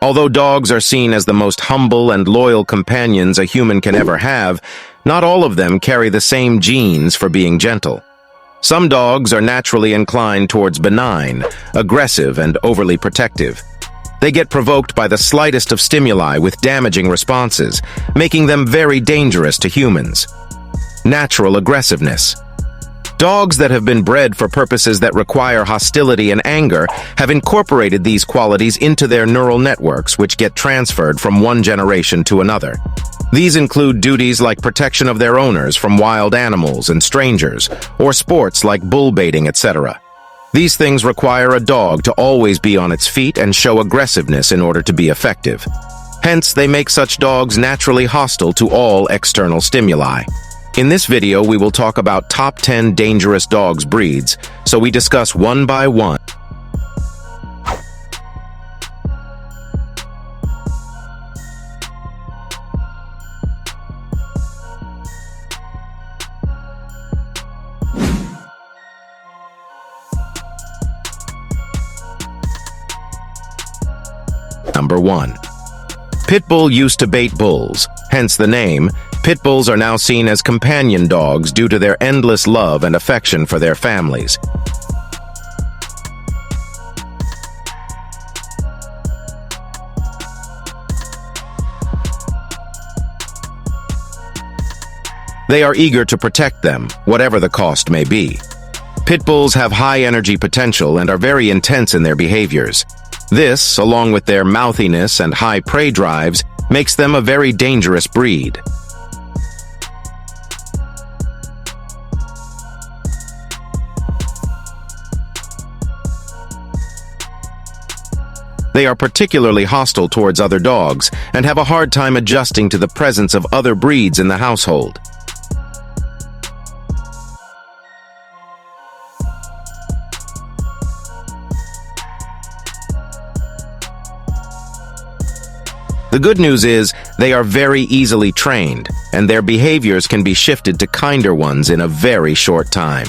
Although dogs are seen as the most humble and loyal companions a human can ever have, not all of them carry the same genes for being gentle. Some dogs are naturally inclined towards benign, aggressive, and overly protective. They get provoked by the slightest of stimuli with damaging responses, making them very dangerous to humans. Natural aggressiveness. Dogs that have been bred for purposes that require hostility and anger have incorporated these qualities into their neural networks, which get transferred from one generation to another. These include duties like protection of their owners from wild animals and strangers, or sports like bull baiting, etc. These things require a dog to always be on its feet and show aggressiveness in order to be effective. Hence, they make such dogs naturally hostile to all external stimuli. In this video, we will talk about top 10 dangerous dogs breeds, so we discuss one by one. Number 1. Pit bull used to bait bulls, hence the name. Pit bulls are now seen as companion dogs due to their endless love and affection for their families. They are eager to protect them, whatever the cost may be. Pit bulls have high energy potential and are very intense in their behaviors. This, along with their mouthiness and high prey drives, makes them a very dangerous breed. They are particularly hostile towards other dogs and have a hard time adjusting to the presence of other breeds in the household. The good news is they are very easily trained, and their behaviors can be shifted to kinder ones in a very short time.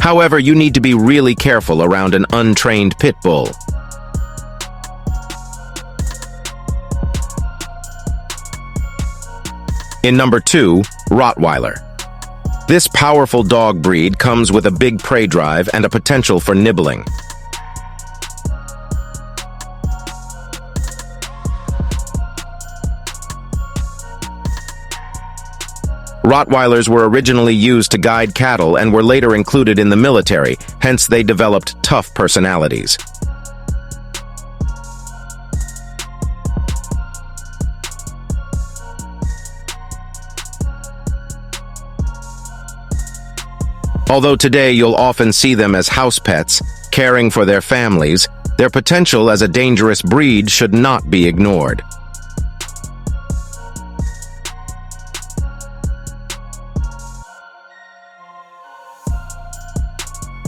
However, you need to be really careful around an untrained pit bull. In number 2, Rottweiler. This powerful dog breed comes with a big prey drive and a potential for nibbling. Rottweilers were originally used to guide cattle and were later included in the military, hence they developed tough personalities. Although today you'll often see them as house pets, caring for their families, their potential as a dangerous breed should not be ignored.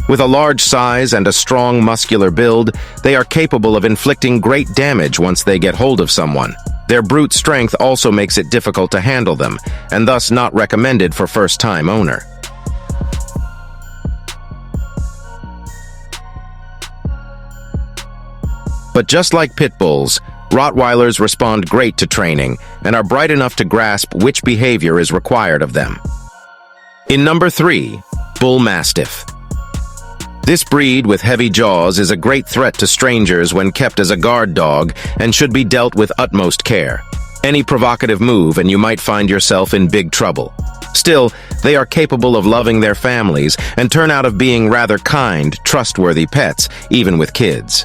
With a large size and a strong muscular build, they are capable of inflicting great damage once they get hold of someone. Their brute strength also makes it difficult to handle them, and thus not recommended for first-time owner. But just like pit bulls, Rottweilers respond great to training and are bright enough to grasp which behavior is required of them. In number 3, Bull Mastiff. This breed with heavy jaws is a great threat to strangers when kept as a guard dog and should be dealt with utmost care. Any provocative move and you might find yourself in big trouble. Still, they are capable of loving their families and turn out of being rather kind, trustworthy pets, even with kids.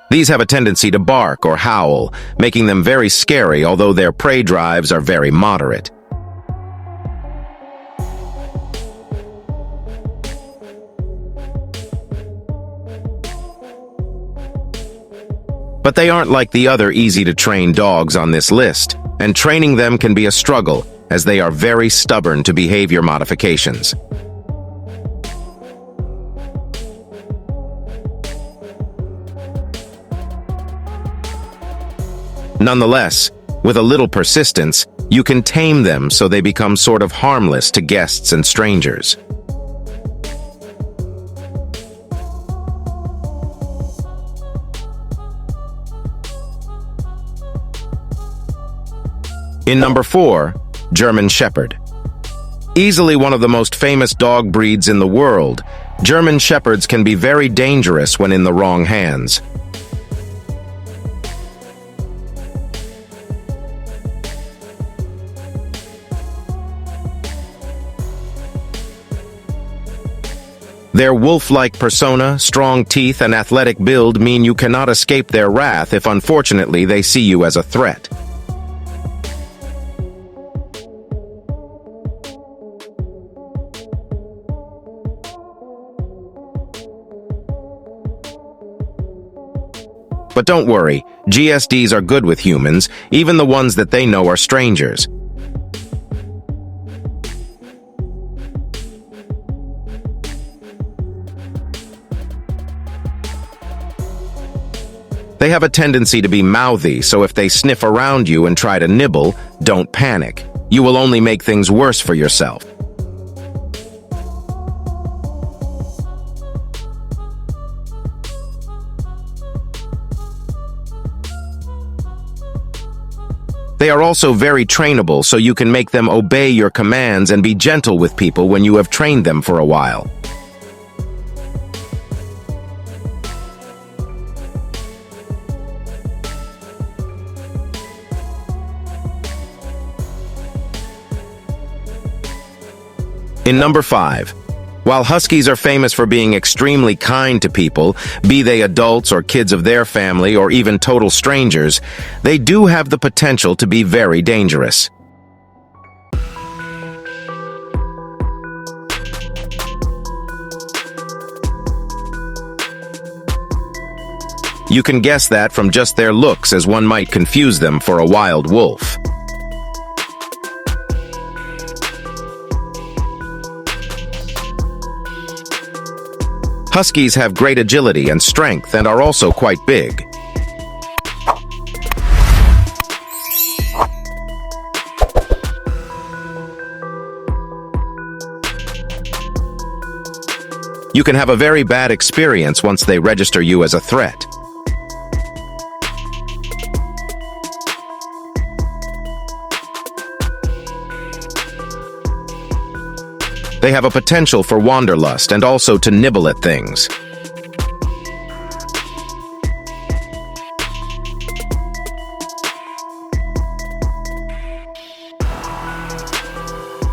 These have a tendency to bark or howl, making them very scary, although their prey drives are very moderate. But they aren't like the other easy-to-train dogs on this list, and training them can be a struggle, as they are very stubborn to behavior modifications. Nonetheless, with a little persistence, you can tame them so they become sort of harmless to guests and strangers. In number 4, German Shepherd. Easily one of the most famous dog breeds in the world, German Shepherds can be very dangerous when in the wrong hands. Their wolf-like persona, strong teeth, and athletic build mean you cannot escape their wrath if unfortunately they see you as a threat. But don't worry, GSDs are good with humans, even the ones that they know are strangers. They have a tendency to be mouthy, so if they sniff around you and try to nibble, don't panic. You will only make things worse for yourself. They are also very trainable, so you can make them obey your commands and be gentle with people when you have trained them for a while. In number 5, while Huskies are famous for being extremely kind to people, be they adults or kids of their family or even total strangers, they do have the potential to be very dangerous. You can guess that from just their looks, as one might confuse them for a wild wolf. Huskies have great agility and strength and are also quite big. You can have a very bad experience once they register you as a threat. They have a potential for wanderlust and also to nibble at things.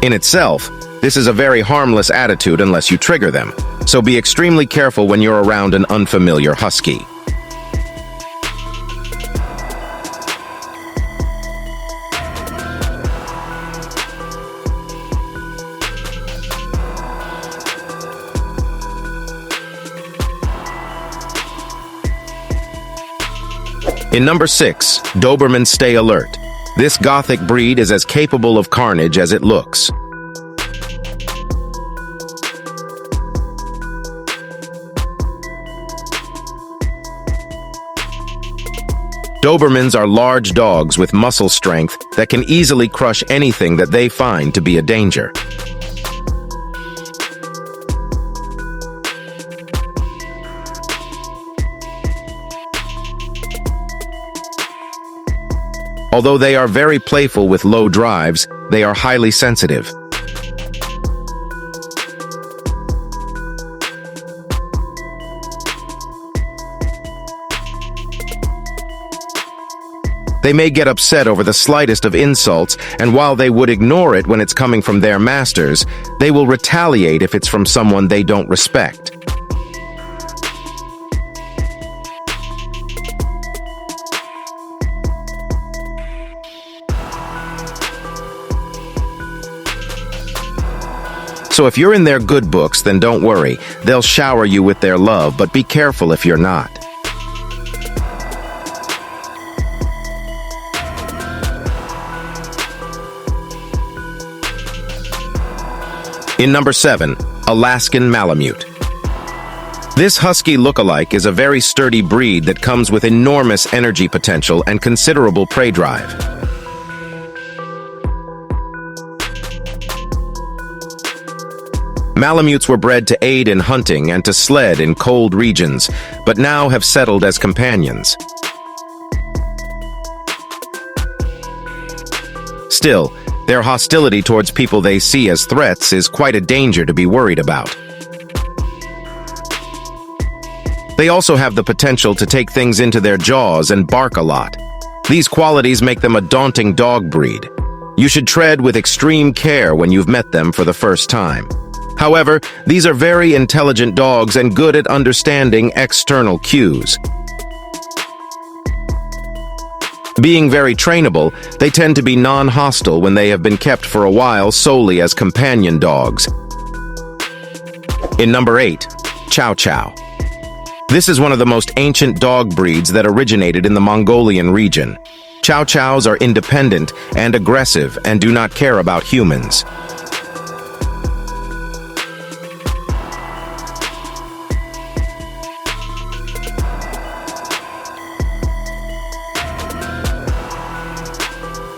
In itself, this is a very harmless attitude unless you trigger them, so be extremely careful when you're around an unfamiliar husky. In number 6, Doberman Stay Alert. This Gothic breed is as capable of carnage as it looks. Dobermans are large dogs with muscle strength that can easily crush anything that they find to be a danger. Although they are very playful with low drives, they are highly sensitive. They may get upset over the slightest of insults, and while they would ignore it when it's coming from their masters, they will retaliate if it's from someone they don't respect. So if you're in their good books, then don't worry. They'll shower you with their love, but be careful if you're not. In number 7, Alaskan Malamute. This husky lookalike is a very sturdy breed that comes with enormous energy potential and considerable prey drive. Malamutes were bred to aid in hunting and to sled in cold regions, but now have settled as companions. Still, their hostility towards people they see as threats is quite a danger to be worried about. They also have the potential to take things into their jaws and bark a lot. These qualities make them a daunting dog breed. You should tread with extreme care when you've met them for the first time. However, these are very intelligent dogs and good at understanding external cues. Being very trainable, they tend to be non-hostile when they have been kept for a while solely as companion dogs. In number 8, Chow Chow. This is one of the most ancient dog breeds that originated in the Mongolian region. Chow Chows are independent and aggressive and do not care about humans.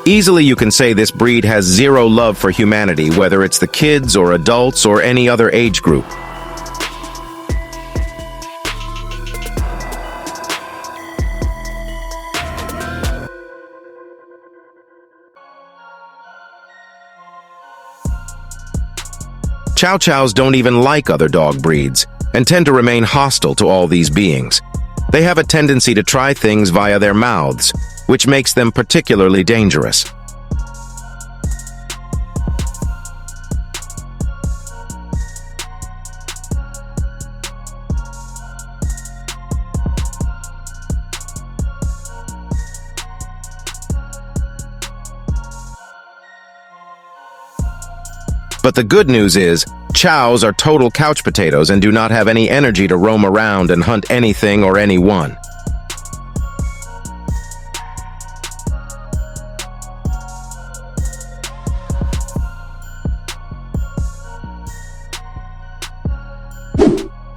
Easily you can say this breed has zero love for humanity, whether it's the kids or adults or any other age group. Chow Chows don't even like other dog breeds and tend to remain hostile to all these beings. They have a tendency to try things via their mouths, which makes them particularly dangerous. But the good news is, chows are total couch potatoes and do not have any energy to roam around and hunt anything or anyone.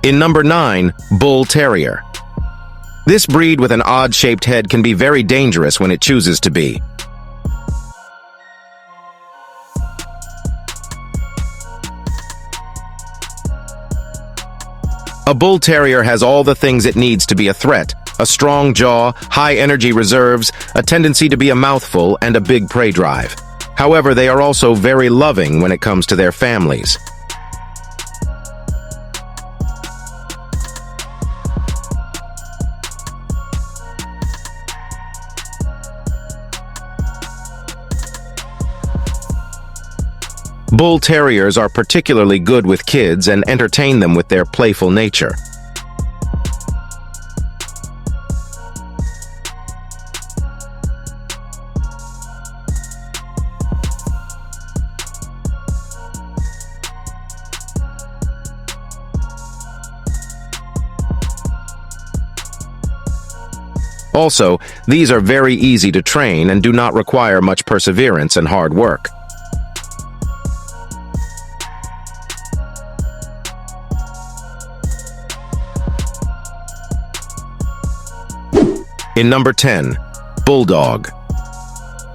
In number 9, Bull Terrier. This breed with an odd-shaped head can be very dangerous when it chooses to be. A Bull Terrier has all the things it needs to be a threat: a strong jaw, high energy reserves, a tendency to be a mouthful, and a big prey drive. However, they are also very loving when it comes to their families. Bull Terriers are particularly good with kids and entertain them with their playful nature. Also, these are very easy to train and do not require much perseverance and hard work. In number 10, Bulldog.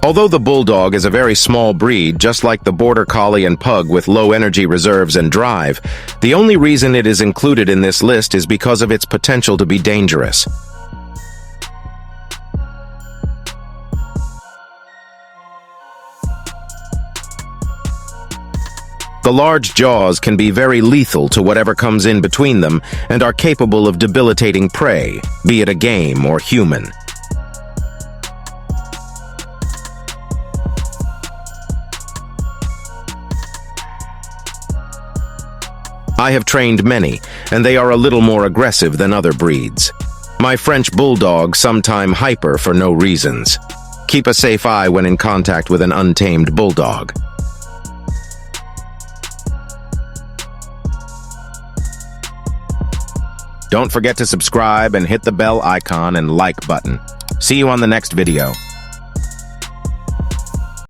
Although the Bulldog is a very small breed, just like the Border Collie and Pug with low energy reserves and drive, the only reason it is included in this list is because of its potential to be dangerous. The large jaws can be very lethal to whatever comes in between them and are capable of debilitating prey, be it a game or human. I have trained many, and they are a little more aggressive than other breeds. My French Bulldog sometimes hyper for no reasons. Keep a safe eye when in contact with an untamed Bulldog. Don't forget to subscribe and hit the bell icon and like button. See you on the next video.